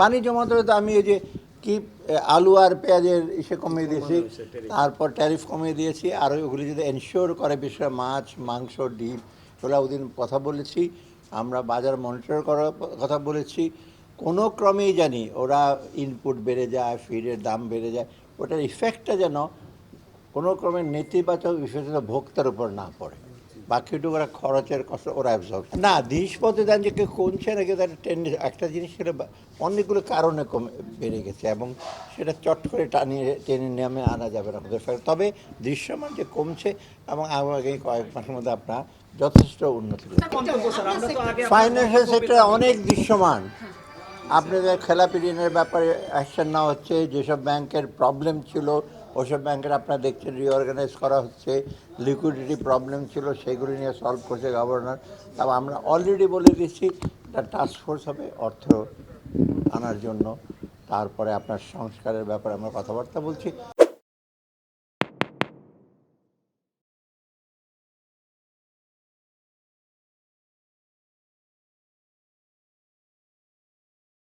বাণিজ্য মন্ত্রণালয় তো আমি এই যে কি আলু আর পেঁয়াজের ইসে কমিয়ে দিয়েছি, তারপর ট্যারিফ কমিয়ে দিয়েছি, আর ওইগুলি যদি এনশিওর করে বিষয়ে মাছ মাংস ডিম ওগুলো ওদিন কথা বলেছি, আমরা বাজার মনিটর করার কথা বলেছি। কোনো ক্রমেই জানি ওরা ইনপুট বেড়ে যায়, ফিডের দাম বেড়ে যায়, ওটার ইফেক্টটা যেন কোনো ক্রমে নেতিবাচক বিশেষত ভোক্তার উপর না পড়ে। বাকিটুকু ওরা খরচের কষ্ট ওরা অ্যাবজর্ব না। জিনিসপত্রের দাম যে কেউ কমছে নাকি তার একটা জিনিস সেটা অনেকগুলো কারণে কমে বেড়ে গেছে, এবং সেটা চট করে টেনে নেমে আনা যাবে না আমাদের। তবে দৃশ্যমান যে কমছে, এবং আগামী কয়েক মাসের মধ্যে আপনার যথেষ্ট উন্নতি ফাইন্যান্সিয়াল সেক্টরে অনেক দৃশ্যমান। আপনাদের খেলাপি ঋণের ব্যাপারে অ্যাকশন নেওয়া হচ্ছে, যেসব ব্যাংকের প্রবলেম ছিল ওসব ব্যাংকের আপনারা দেখছেন রিঅর্গানাইজ করা হচ্ছে, লিকুইডিটি প্রবলেম ছিল সেগুলি নিয়ে সলভ করছে গভর্নর। তবে আমরা অলরেডি বলে দিচ্ছি একটা টাস্ক ফোর্স হবে অর্থ আনার জন্য, তারপরে আপনার সংস্কারের ব্যাপারে আমরা কথাবার্তা বলছি।